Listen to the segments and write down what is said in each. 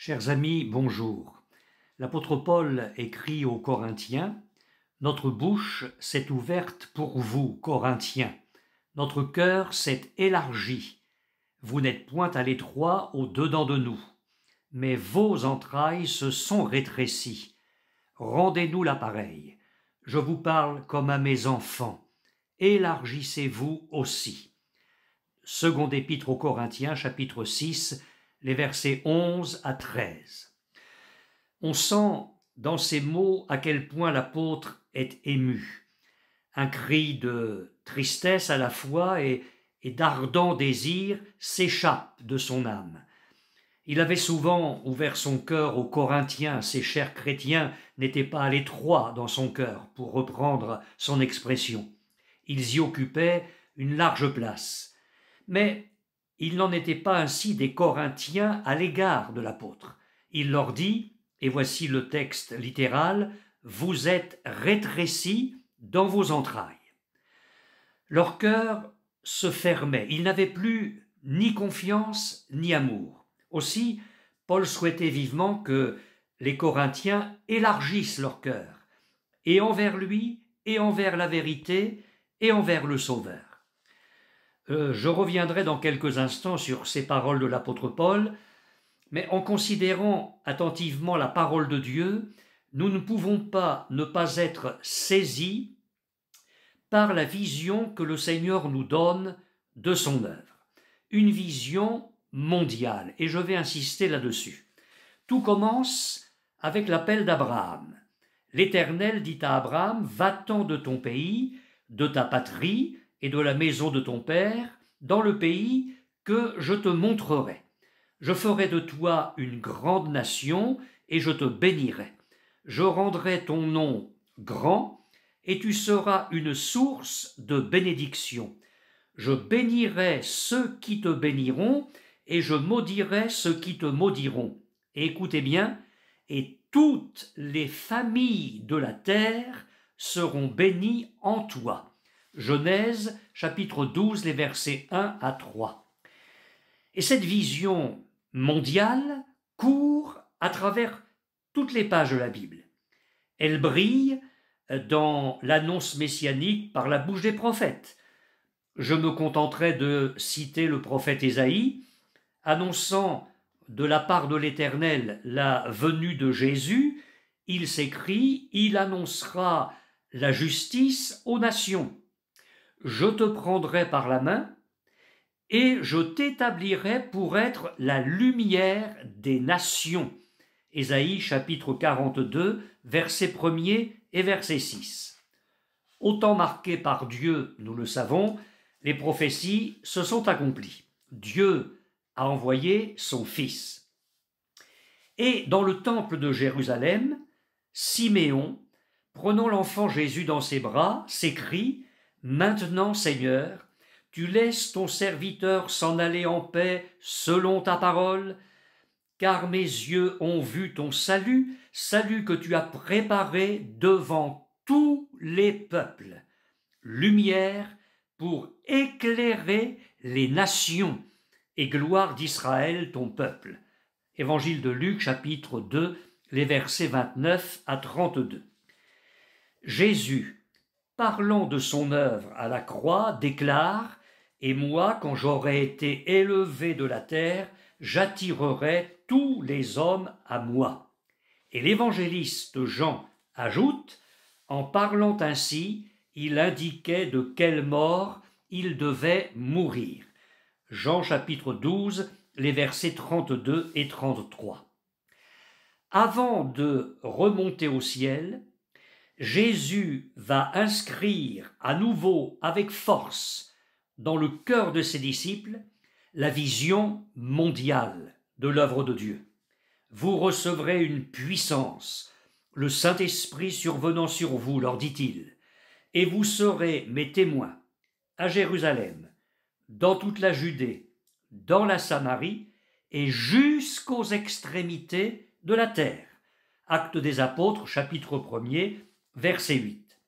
Chers amis, bonjour. L'apôtre Paul écrit aux Corinthiens: « Notre bouche s'est ouverte pour vous, Corinthiens. Notre cœur s'est élargi. Vous n'êtes point à l'étroit au-dedans de nous, mais vos entrailles se sont rétrécies. Rendez-nous l'appareil. Je vous parle comme à mes enfants. Élargissez-vous aussi. » Seconde épître aux Corinthiens, chapitre 6, les versets 11 à 13. On sent dans ces mots à quel point l'apôtre est ému. Un cri de tristesse à la fois et d'ardent désir s'échappe de son âme. Il avait souvent ouvert son cœur aux Corinthiens, ces chers chrétiens n'étaient pas à l'étroit dans son cœur, pour reprendre son expression. Ils y occupaient une large place. Mais il n'en était pas ainsi des Corinthiens à l'égard de l'apôtre. Il leur dit, et voici le texte littéral: « Vous êtes rétrécis dans vos entrailles. » Leur cœur se fermait, ils n'avaient plus ni confiance ni amour. Aussi, Paul souhaitait vivement que les Corinthiens élargissent leur cœur, et envers lui, et envers la vérité, et envers le Sauveur. Je reviendrai dans quelques instants sur ces paroles de l'apôtre Paul, mais en considérant attentivement la parole de Dieu, nous ne pouvons pas ne pas être saisis par la vision que le Seigneur nous donne de son œuvre. Une vision mondiale, et je vais insister là-dessus. Tout commence avec l'appel d'Abraham. L'Éternel dit à Abraham: « Va-t'en de ton pays, de ta patrie, et de la maison de ton père, dans le pays que je te montrerai. Je ferai de toi une grande nation, et je te bénirai. Je rendrai ton nom grand, et tu seras une source de bénédiction. Je bénirai ceux qui te béniront, et je maudirai ceux qui te maudiront. » Et écoutez bien, « et toutes les familles de la terre seront bénies en toi. » Genèse, chapitre 12, les versets 1 à 3. Et cette vision mondiale court à travers toutes les pages de la Bible. Elle brille dans l'annonce messianique par la bouche des prophètes. Je me contenterai de citer le prophète Ésaïe, annonçant de la part de l'Éternel la venue de Jésus. Il s'écrit: « Il annoncera la justice aux nations. Je te prendrai par la main, et je t'établirai pour être la lumière des nations. » Ésaïe chapitre 42, verset 1er et verset 6. Autant marqué par Dieu, nous le savons, les prophéties se sont accomplies. Dieu a envoyé son Fils. Et dans le temple de Jérusalem, Siméon, prenant l'enfant Jésus dans ses bras, s'écrie: « Maintenant, Seigneur, tu laisses ton serviteur s'en aller en paix selon ta parole, car mes yeux ont vu ton salut, salut que tu as préparé devant tous les peuples, lumière pour éclairer les nations et gloire d'Israël ton peuple. » Évangile de Luc, chapitre 2, les versets 29 à 32. Jésus, parlant de son œuvre à la croix, déclare: « Et moi, quand j'aurai été élevé de la terre, j'attirerai tous les hommes à moi. » Et l'évangéliste Jean ajoute: « En parlant ainsi, il indiquait de quelle mort il devait mourir. » Jean chapitre 12, les versets 32 et 33. Avant de remonter au ciel, Jésus va inscrire à nouveau avec force dans le cœur de ses disciples la vision mondiale de l'œuvre de Dieu. Vous recevrez une puissance, le Saint-Esprit survenant sur vous, leur dit-il, et vous serez mes témoins à Jérusalem, dans toute la Judée, dans la Samarie et jusqu'aux extrémités de la terre. Actes des Apôtres, chapitre 1er, verset 8.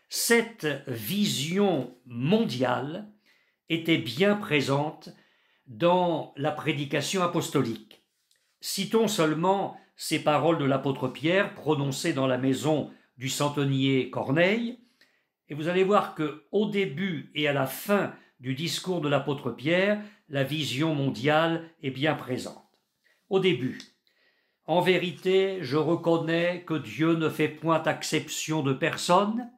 Cette vision mondiale était bien présente dans la prédication apostolique. Citons seulement ces paroles de l'apôtre Pierre prononcées dans la maison du centenier Corneille, et vous allez voir qu'au début et à la fin du discours de l'apôtre Pierre, la vision mondiale est bien présente. Au début, « En vérité, je reconnais que Dieu ne fait point acception de personne,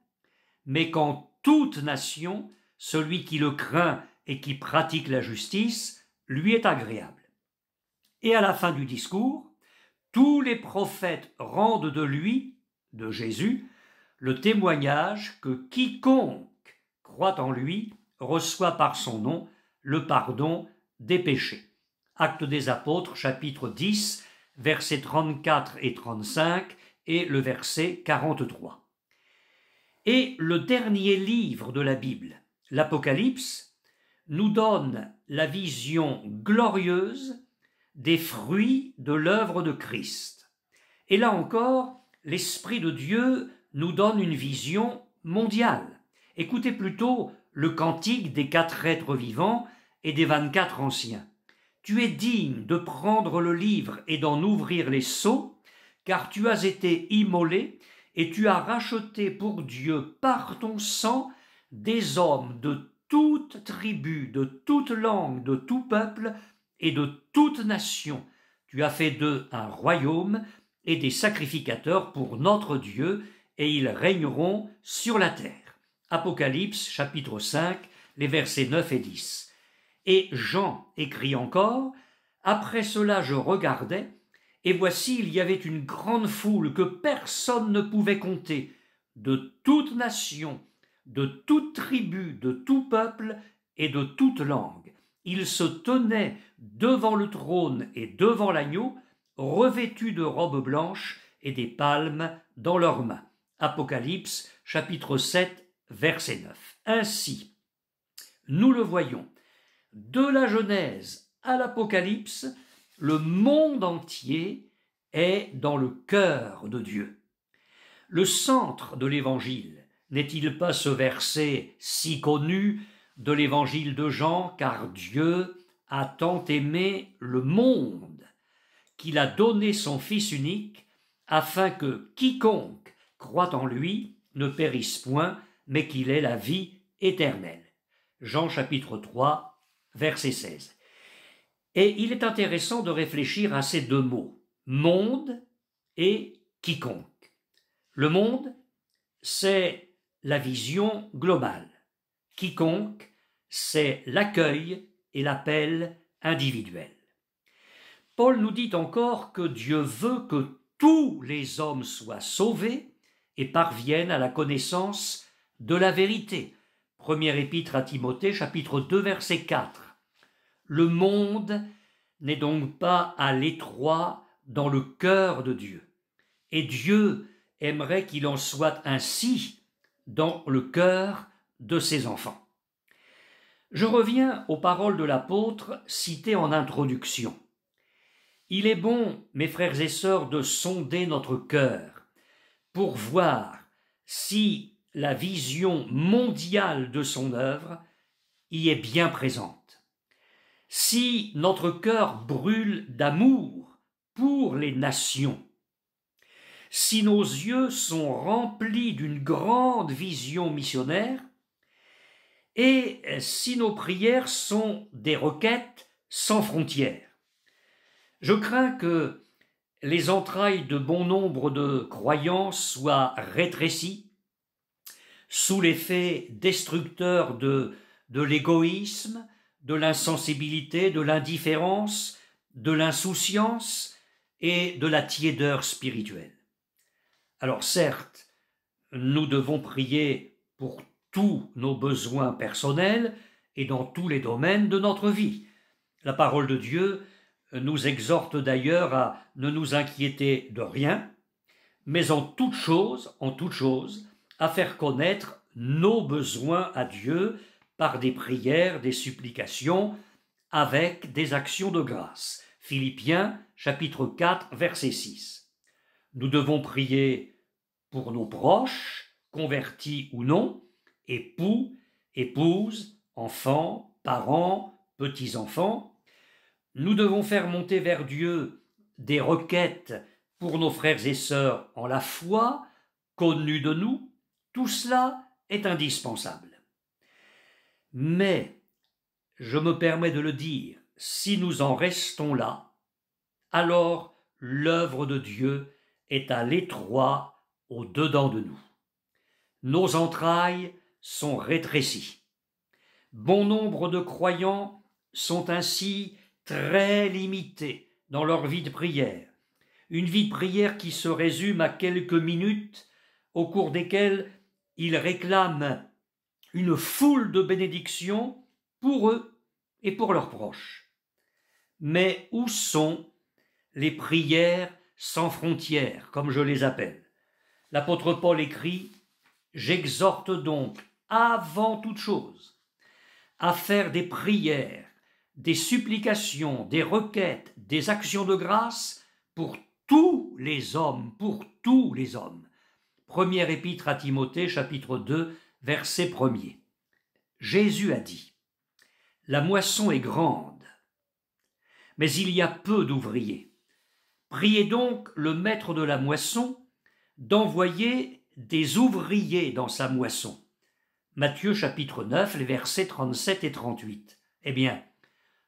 mais qu'en toute nation, celui qui le craint et qui pratique la justice, lui est agréable. » Et à la fin du discours, tous les prophètes rendent de lui, de Jésus, le témoignage que quiconque croit en lui reçoit par son nom le pardon des péchés. Actes des Apôtres, chapitre 10, versets 34 et 35 et le verset 43. Et le dernier livre de la Bible, l'Apocalypse, nous donne la vision glorieuse des fruits de l'œuvre de Christ. Et là encore, l'Esprit de Dieu nous donne une vision mondiale. Écoutez plutôt le cantique des 4 êtres vivants et des 24 anciens. « Tu es digne de prendre le livre et d'en ouvrir les sceaux, car tu as été immolé et tu as racheté pour Dieu par ton sang des hommes de toute tribu, de toute langue, de tout peuple et de toute nation. Tu as fait d'eux un royaume et des sacrificateurs pour notre Dieu, et ils régneront sur la terre. » Apocalypse, chapitre 5, les versets 9 et 10. Et Jean écrit encore, « Après cela je regardais, et voici il y avait une grande foule que personne ne pouvait compter, de toute nation, de toute tribu, de tout peuple et de toute langue. Ils se tenaient devant le trône et devant l'agneau, revêtus de robes blanches et des palmes dans leurs mains. » Apocalypse, chapitre 7, verset 9. Ainsi, nous le voyons, de la Genèse à l'Apocalypse, le monde entier est dans le cœur de Dieu. Le centre de l'Évangile n'est-il pas ce verset si connu de l'Évangile de Jean, « Car Dieu a tant aimé le monde qu'il a donné son Fils unique, afin que quiconque croit en lui ne périsse point, mais qu'il ait la vie éternelle. » Jean chapitre 3, verset 16. Et il est intéressant de réfléchir à ces deux mots, monde et quiconque. Le monde, c'est la vision globale. Quiconque, c'est l'accueil et l'appel individuel. Paul nous dit encore que Dieu veut que tous les hommes soient sauvés et parviennent à la connaissance de la vérité. Première épître à Timothée, chapitre 2, verset 4. Le monde n'est donc pas à l'étroit dans le cœur de Dieu. Et Dieu aimerait qu'il en soit ainsi dans le cœur de ses enfants. Je reviens aux paroles de l'apôtre citées en introduction. Il est bon, mes frères et sœurs, de sonder notre cœur pour voir si la vision mondiale de son œuvre y est bien présente. Si notre cœur brûle d'amour pour les nations, si nos yeux sont remplis d'une grande vision missionnaire, et si nos prières sont des requêtes sans frontières. Je crains que les entrailles de bon nombre de croyants soient rétrécies sous l'effet destructeur de l'égoïsme, de l'insensibilité, de l'indifférence, de l'insouciance et de la tiédeur spirituelle. Alors certes, nous devons prier pour tous nos besoins personnels et dans tous les domaines de notre vie. La parole de Dieu nous exhorte d'ailleurs à ne nous inquiéter de rien, mais en toute chose, à faire connaître nos besoins à Dieu par des prières, des supplications, avec des actions de grâce. Philippiens, chapitre 4, verset 6. Nous devons prier pour nos proches, convertis ou non, époux, épouses, enfants, parents, petits-enfants. Nous devons faire monter vers Dieu des requêtes pour nos frères et sœurs en la foi, connus de nous, tout cela est indispensable. Mais, je me permets de le dire, si nous en restons là, alors l'œuvre de Dieu est à l'étroit au-dedans de nous. Nos entrailles sont rétrécies. Bon nombre de croyants sont ainsi très limités dans leur vie de prière. Une vie de prière qui se résume à quelques minutes au cours desquelles ils réclament une foule de bénédictions pour eux et pour leurs proches. Mais où sont les prières sans frontières, comme je les appelle? L'apôtre Paul écrit « J'exhorte donc, avant toute chose, à faire des prières, des supplications, des requêtes, des actions de grâce pour tous les hommes, pour tous les hommes. » Première épître à Timothée, chapitre 2, verset 1er. Jésus a dit « La moisson est grande, mais il y a peu d'ouvriers. Priez donc le maître de la moisson d'envoyer des ouvriers dans sa moisson. » Matthieu chapitre 9, les versets 37 et 38. Eh bien,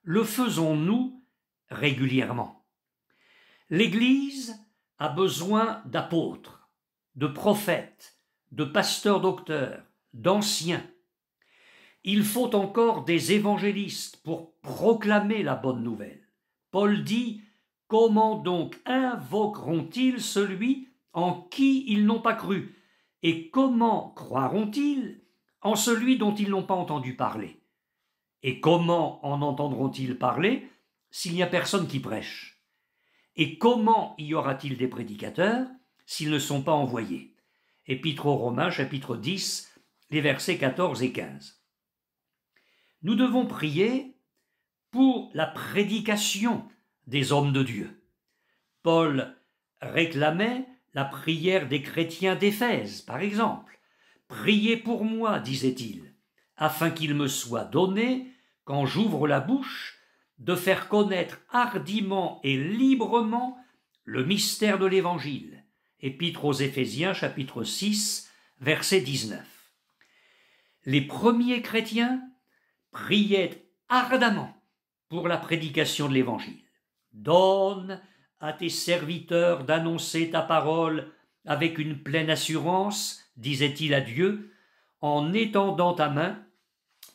le faisons-nous régulièrement? L'Église a besoin d'apôtres, de prophètes, de pasteurs-docteurs, d'anciens. Il faut encore des évangélistes pour proclamer la bonne nouvelle. Paul dit « Comment donc invoqueront-ils celui en qui ils n'ont pas cru? Et comment croiront-ils en celui dont ils n'ont pas entendu parler? Et comment en entendront-ils parler s'il n'y a personne qui prêche? Et comment y aura-t-il des prédicateurs s'ils ne sont pas envoyés? » Épître aux Romains, chapitre 10, les versets 14 et 15. Nous devons prier pour la prédication des hommes de Dieu. Paul réclamait la prière des chrétiens d'Éphèse, par exemple. « Priez pour moi, disait-il, afin qu'il me soit donné, quand j'ouvre la bouche, de faire connaître hardiment et librement le mystère de l'Évangile. » Épître aux Éphésiens, chapitre 6, verset 19. Les premiers chrétiens priaient ardemment pour la prédication de l'Évangile. « Donne à tes serviteurs d'annoncer ta parole avec une pleine assurance, disait-il à Dieu, en étendant ta main,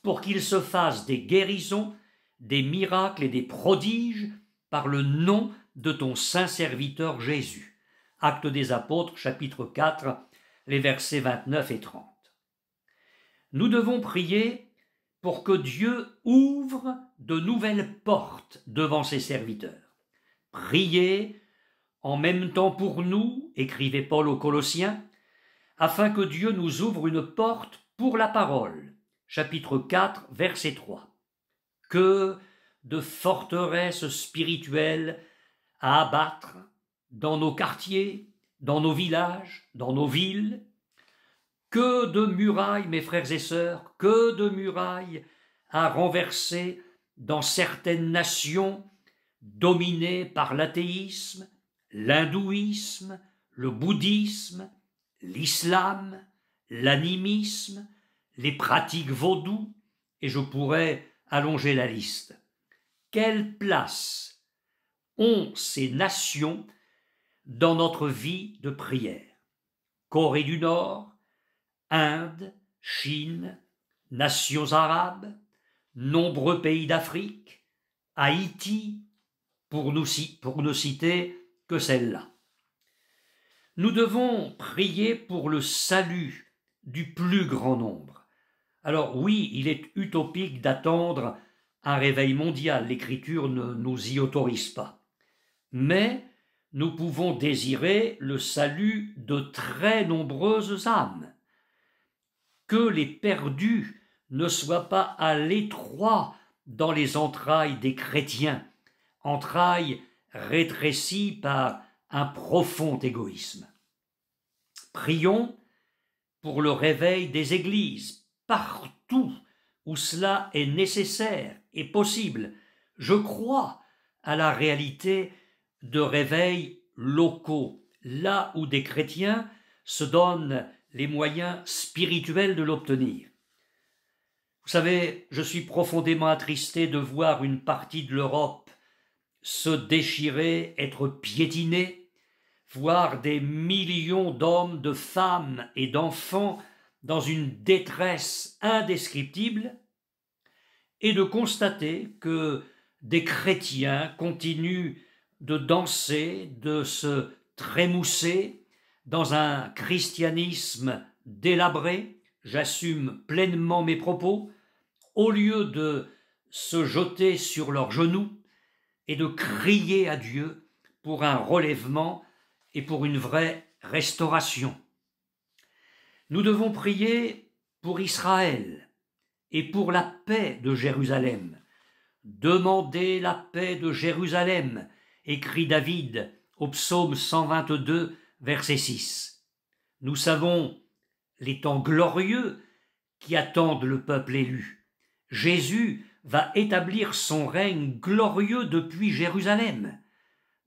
pour qu'il se fasse des guérisons, des miracles et des prodiges par le nom de ton saint serviteur Jésus. » Actes des Apôtres, chapitre 4, les versets 29 et 30. Nous devons prier pour que Dieu ouvre de nouvelles portes devant ses serviteurs. Priez en même temps pour nous, écrivait Paul aux Colossiens, afin que Dieu nous ouvre une porte pour la parole. Chapitre 4, verset 3. Que de forteresses spirituelles à abattre dans nos quartiers, dans nos villages, dans nos villes. Que de murailles, mes frères et sœurs, que de murailles à renverser dans certaines nations dominées par l'athéisme, l'hindouisme, le bouddhisme, l'islam, l'animisme, les pratiques vaudou, et je pourrais allonger la liste. Quelle place ont ces nations dans notre vie de prière? Corée du Nord, Inde, Chine, nations arabes, nombreux pays d'Afrique, Haïti, pour ne citer que celle-là. Nous devons prier pour le salut du plus grand nombre. Alors oui, il est utopique d'attendre un réveil mondial, l'Écriture ne nous y autorise pas. Mais nous pouvons désirer le salut de très nombreuses âmes. Que les perdus ne soient pas à l'étroit dans les entrailles des chrétiens, entrailles rétrécies par un profond égoïsme. Prions pour le réveil des églises, partout où cela est nécessaire et possible. Je crois à la réalité de réveils locaux, là où des chrétiens se donnent les moyens spirituels de l'obtenir. Vous savez, je suis profondément attristé de voir une partie de l'Europe se déchirer, être piétinée, voir des millions d'hommes, de femmes et d'enfants dans une détresse indescriptible, et de constater que des chrétiens continuent de danser, de se trémousser dans un christianisme délabré. J'assume pleinement mes propos, au lieu de se jeter sur leurs genoux et de crier à Dieu pour un relèvement et pour une vraie restauration. Nous devons prier pour Israël et pour la paix de Jérusalem. Demandez la paix de Jérusalem, écrit David au psaume 122, verset 6. Nous savons les temps glorieux qui attendent le peuple élu. Jésus va établir son règne glorieux depuis Jérusalem.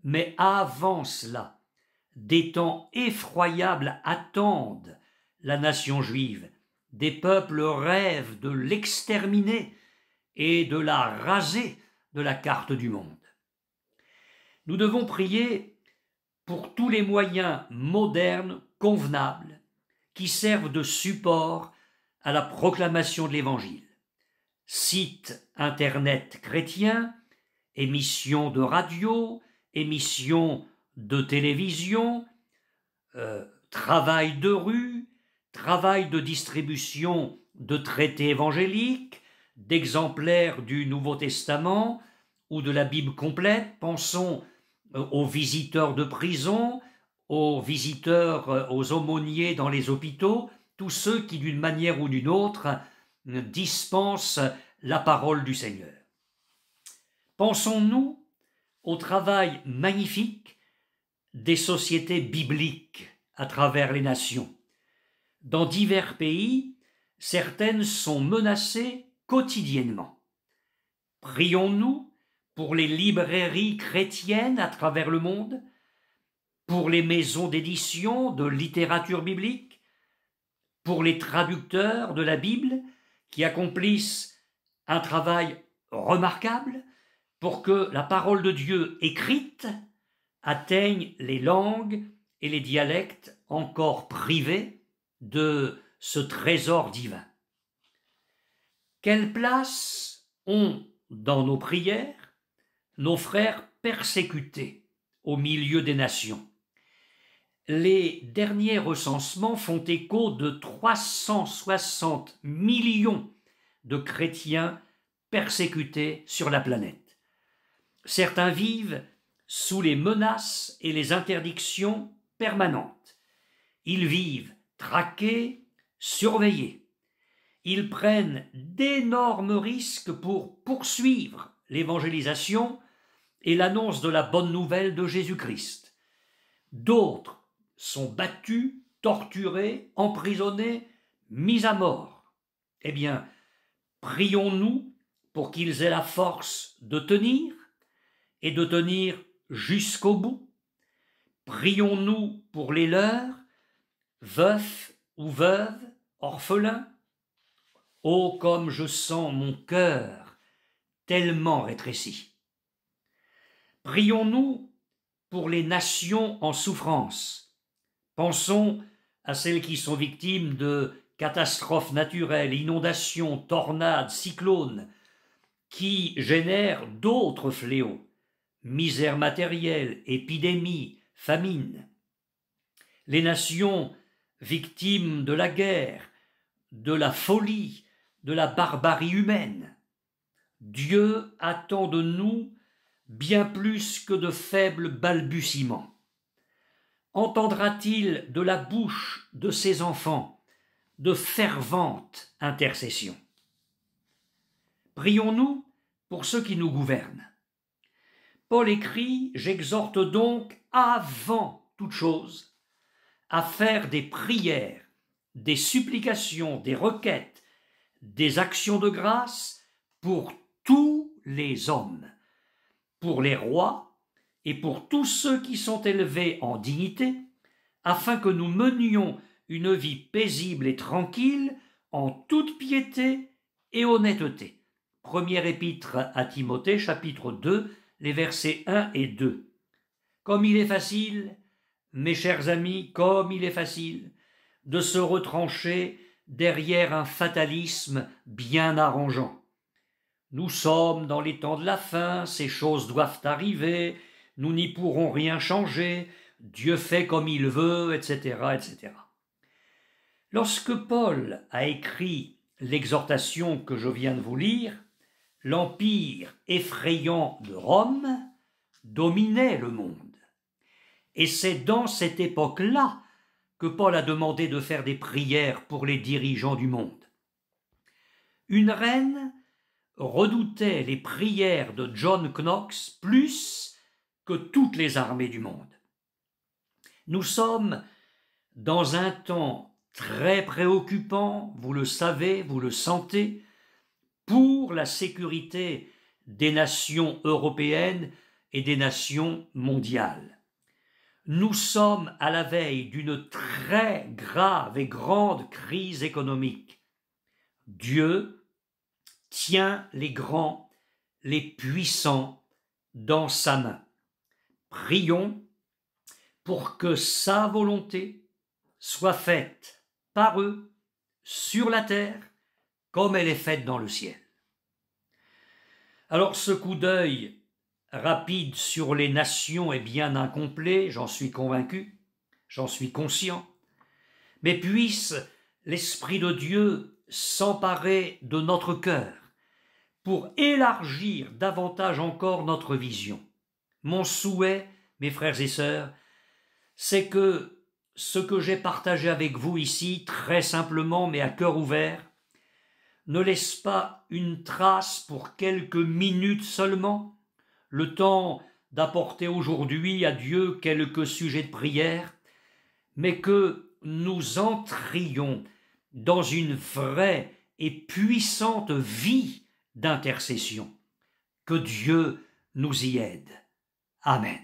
Mais avant cela, des temps effroyables attendent la nation juive. Des peuples rêvent de l'exterminer et de la raser de la carte du monde. Nous devons prier pour tous les moyens modernes convenables qui servent de support à la proclamation de l'Évangile. Sites internet chrétiens, émissions de radio, émissions de télévision, travail de rue, travail de distribution de traités évangéliques, d'exemplaires du Nouveau Testament ou de la Bible complète. Pensons aux visiteurs de prison, aux visiteurs, aux aumôniers dans les hôpitaux, tous ceux qui, d'une manière ou d'une autre, dispensent la parole du Seigneur. Pensons-nous au travail magnifique des sociétés bibliques à travers les nations. Dans divers pays, certaines sont menacées quotidiennement. Prions-nous pour les librairies chrétiennes à travers le monde, pour les maisons d'édition de littérature biblique, pour les traducteurs de la Bible qui accomplissent un travail remarquable pour que la parole de Dieu écrite atteigne les langues et les dialectes encore privés de ce trésor divin. Quelle place ont dans nos prières nos frères persécutés au milieu des nations? Les derniers recensements font écho de 360 millions de chrétiens persécutés sur la planète. Certains vivent sous les menaces et les interdictions permanentes. Ils vivent traqués, surveillés. Ils prennent d'énormes risques pour poursuivre l'évangélisation et l'annonce de la bonne nouvelle de Jésus-Christ. D'autres sont battus, torturés, emprisonnés, mis à mort. Eh bien, prions-nous pour qu'ils aient la force de tenir et de tenir jusqu'au bout. Prions-nous pour les leurs, veufs ou veuves, orphelins. Oh, comme je sens mon cœur tellement rétréci. Prions-nous pour les nations en souffrance. Pensons à celles qui sont victimes de catastrophes naturelles, inondations, tornades, cyclones, qui génèrent d'autres fléaux, misère matérielle, épidémies, famine. Les nations victimes de la guerre, de la folie, de la barbarie humaine. Dieu attend de nous bien plus que de faibles balbutiements. Entendra-t-il de la bouche de ses enfants de ferventes intercessions? Prions-nous pour ceux qui nous gouvernent. Paul écrit « J'exhorte donc avant toute chose à faire des prières, des supplications, des requêtes, des actions de grâce pour tous les hommes, pour les rois et pour tous ceux qui sont élevés en dignité, afin que nous menions une vie paisible et tranquille en toute piété et honnêteté. Première épître à Timothée, chapitre 2, les versets 1 et 2. Comme il est facile, mes chers amis, comme il est facile de se retrancher derrière un fatalisme bien arrangeant. Nous sommes dans les temps de la fin, ces choses doivent arriver, nous n'y pourrons rien changer, Dieu fait comme il veut, etc., etc. Lorsque Paul a écrit l'exhortation que je viens de vous lire, l'empire effrayant de Rome dominait le monde. Et c'est dans cette époque-là que Paul a demandé de faire des prières pour les dirigeants du monde. Une reine redoutait les prières de John Knox plus que toutes les armées du monde. Nous sommes dans un temps très préoccupant, vous le savez, vous le sentez, pour la sécurité des nations européennes et des nations mondiales. Nous sommes à la veille d'une très grave et grande crise économique. Dieu tient les grands, les puissants dans sa main. Prions pour que sa volonté soit faite par eux sur la terre comme elle est faite dans le ciel. Alors ce coup d'œil rapide sur les nations est bien incomplet, j'en suis convaincu, j'en suis conscient, mais puisse l'Esprit de Dieu s'emparer de notre cœur pour élargir davantage encore notre vision. Mon souhait, mes frères et sœurs, c'est que ce que j'ai partagé avec vous ici, très simplement mais à cœur ouvert, ne laisse pas une trace pour quelques minutes seulement, le temps d'apporter aujourd'hui à Dieu quelques sujets de prière, mais que nous entrions dans une vraie et puissante vie d'intercession. Que Dieu nous y aide. Amen.